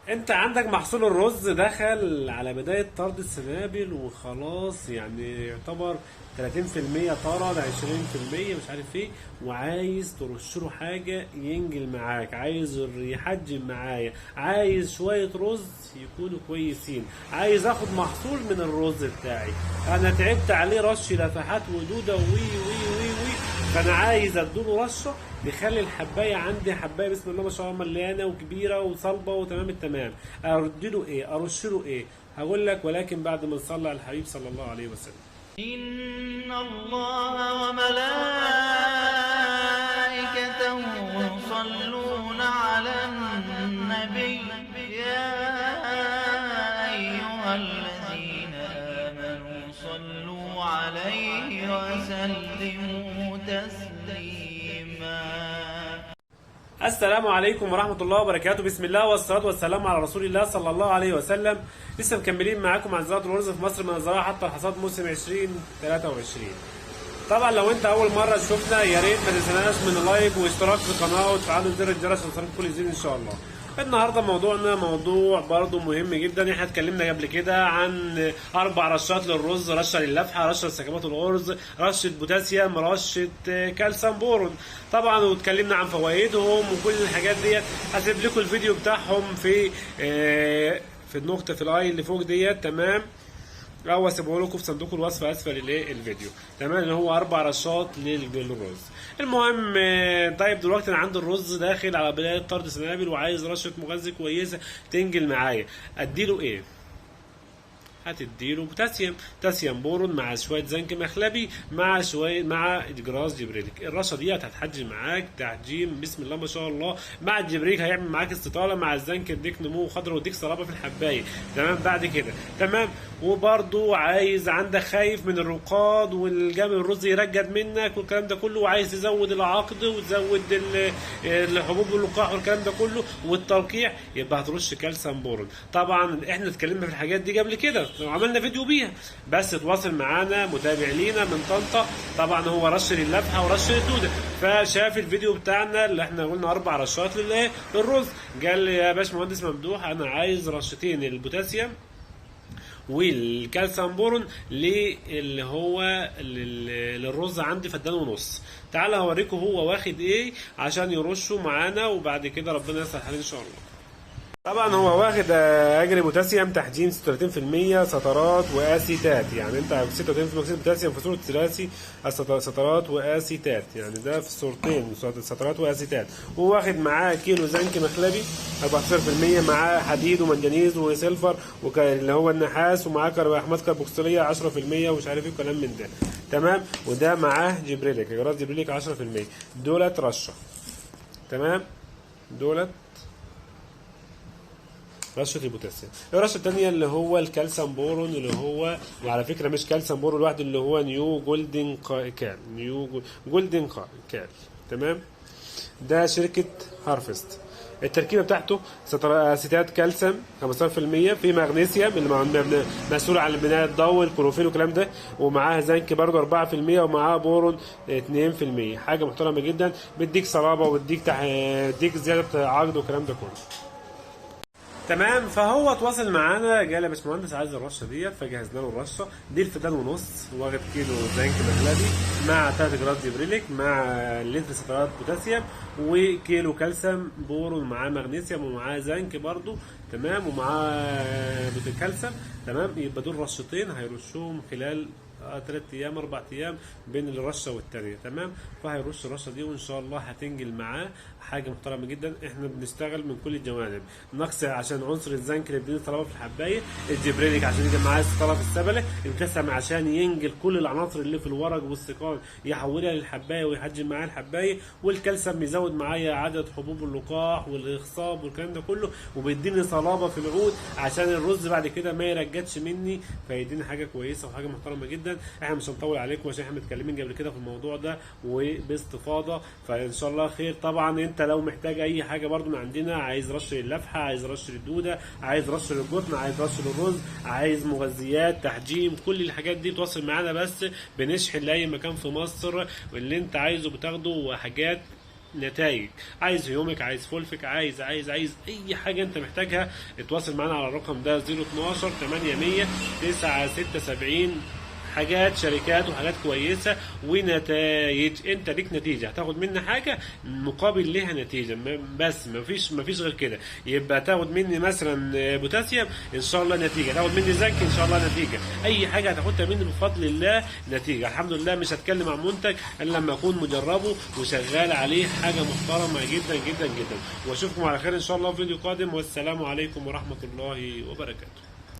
انت عندك محصول الرز دخل على بداية طرد السنابل وخلاص، يعني يعتبر 30% طرد، 20% مش عارف ايه، وعايز ترشله حاجة ينجل معاك، عايز يحجم معايا، عايز شوية رز يكونوا كويسين، عايز اخد محصول من الرز بتاعي. انا تعبت عليه رش لفحات ودودة وي وي وي وي، فانا عايز ادوله رشه يخلي الحبايه عندي حبايه بسم الله ما شاء الله مليانه وكبيره وصلبه وتمام التمام. ارد ايه؟ ارش له ايه؟ هقول لك، ولكن بعد ما نصلي على الحبيب صلى الله عليه وسلم. إن الله وملائكته يصلون على النبي يا أيها الذين آمنوا صلوا عليه وسلموا تسليما. السلام عليكم ورحمة الله وبركاته. بسم الله والصلاة والسلام على رسول الله صلى الله عليه وسلم. لسه مكملين معاكم عن زراعة الرز في مصر من الزراعة حتى الحصاد موسم 2023. طبعا لو انت اول مرة تشوفنا يا ريت ما تنساناش من لايك واشتراك في القناة وتفعلوا زر الجرس عشان يوصلكم كل جديد ان شاء الله. النهارده موضوعنا موضوع برضه مهم جدا. احنا اتكلمنا قبل كده عن 4 رشات للرز: رشه لللفحه، رشه لسكبات الارز، رشه بوتاسيوم، رشه كالسيوم بورون. طبعا واتكلمنا عن فوائدهم وكل الحاجات ديت. هسيب لكم الفيديو بتاعهم في النقطه في الاي اللي فوق ديت، تمام، او اسيبه لكم في صندوق الوصف اسفل الفيديو، تمام، اللي هو 4 رشات للرز. المهم طيب دلوقتي انا عندي الرز داخل على بدايه طرد سنابل وعايز رشه مغذي كويسه تنجل معايا. اديله ايه؟ هتديله بوتاسيوم بورون مع شويه زنك مخلبي مع جراس جبريليك. الرشه دي هتحجم معاك تحجيم بسم الله ما شاء الله. مع الجبريليك هيعمل معاك استطاله، مع الزنك يديك نمو خضراء ويديك صلابه في الحبايه، تمام. بعد كده تمام. وبرضو عايز عندك خايف من الرقاد والجامد الرز يرجد منك والكلام ده كله، وعايز تزود العقد وتزود الحبوب واللقاح والكلام ده كله والتلقيح، يبقى هترش كالسيوم بورون. طبعا احنا اتكلمنا في الحاجات دي قبل كده وعملنا فيديو بيها، بس تواصل معانا متابع لينا من طنطا. طبعا هو رش لللفحه ورش للدوده، فشاف الفيديو بتاعنا اللي احنا قلنا 4 رشات للرز. قال لي يا باشمهندس ممدوح انا عايز رشتين البوتاسيوم والكالسيوم بورون اللي هو للرز عندي فدان ونص. تعالى هوريكم هو واخد ايه عشان يرشه معانا، وبعد كده ربنا يسهل الحال ان شاء الله. طبعا هو واخد اجري بوتاسيوم تحجيم 36% سطرات واسيتات، يعني انت 36% اكسيد بوتاسيوم في صوره ثلاثي سطرات واسيتات، يعني ده في صورتين سطرات واسيتات. وواخد معاه كيلو زنك مخلبي 14%، معاه حديد ومنجنيز وسلفر اللي هو النحاس، ومعاه احماض كربوكسيليه 10% ومش عارف ايه وكلام من ده، تمام. وده معاه جبريليك، جراس جبريليك 10%. دولت رشه، تمام. دولت رشه البوتاسيوم. الرشه الثانيه اللي هو الكالسيوم بورون، اللي هو وعلى فكره مش كالسيوم بورون لوحده، اللي هو نيو جولدن كال، تمام. ده شركه هارفست. التركيبه بتاعته اسيتات كالسيوم 15%، في مغنيسيوم اللي مسؤول عن بناء الضوء الكلوروفيل والكلام ده، ومعاه زنك برضه 4%، ومعاه بورون 2%. حاجه محترمه جدا، بيديك صلابه وبيديك زياده عقد والكلام ده كله، تمام. فهو تواصل معانا قال يا باشمهندس عايز الرشه ديت، فجهزنا له الرشه دي الفدان ونص. واخد كيلو زنك مخلبي مع 3 جرام جبريليك مع لتر سطرات بوتاسيوم وكيلو كالسيوم بورون، معاه مغنيسيوم ومعاه زنك برضو، تمام، ومعاه كالسيوم، تمام. يبقى دول رشتين هيرشوهم خلال 3 ايام 4 ايام بين الرشه والثانيه، تمام. فهيرش الرشه دي وان شاء الله هتنجل معاه حاجه محترمه جدا. احنا بنشتغل من كل الجوانب، نقص عشان عنصر الزنك اللي بيديني صلابه في الحبايه، الجبريليك عشان يجي معاه استطاله في السبله، الكالسيوم عشان ينجل كل العناصر اللي في الورق والسقال يحولها للحبايه ويحجم معاه الحبايه، والكالسيوم يزود معايا عدد حبوب اللقاح والاخصاب والكلام ده كله، وبيديني صلابه في العود عشان الرز بعد كده ما يرجدش مني، فيديني حاجه كويسه وحاجه محترمه جدا. احنا مش هنطول عليكم عشان احنا متكلمين قبل كده في الموضوع ده وباستفاضه، فان شاء الله خير. طبعا انت لو محتاج اي حاجه برضو من عندنا، عايز رش لللفحه، عايز رش للدوده، عايز رش للقطن، عايز رش للرز، عايز مغذيات تحجيم، كل الحاجات دي تواصل معانا، بس بنشحن لاي مكان في مصر واللي انت عايزه بتاخده. وحاجات نتائج. عايز هيومك، عايز فولفك، عايز اي حاجه انت محتاجها، اتواصل معانا على الرقم ده 012 800 976. حاجات شركات وحاجات كويسه ونتائج. انت ليك نتيجه هتاخد مني حاجه مقابل ليها نتيجه، بس مفيش غير كده. يبقى تاخد مني مثلا بوتاسيوم ان شاء الله نتيجه، تاخد مني زنك ان شاء الله نتيجه، اي حاجه هتاخدها مني بفضل الله نتيجه. الحمد لله مش هتكلم عن منتج الا لما اكون مجربه وشغال عليه حاجه محترمه جدا جدا جدا. واشوفكم على خير ان شاء الله في فيديو قادم، والسلام عليكم ورحمه الله وبركاته.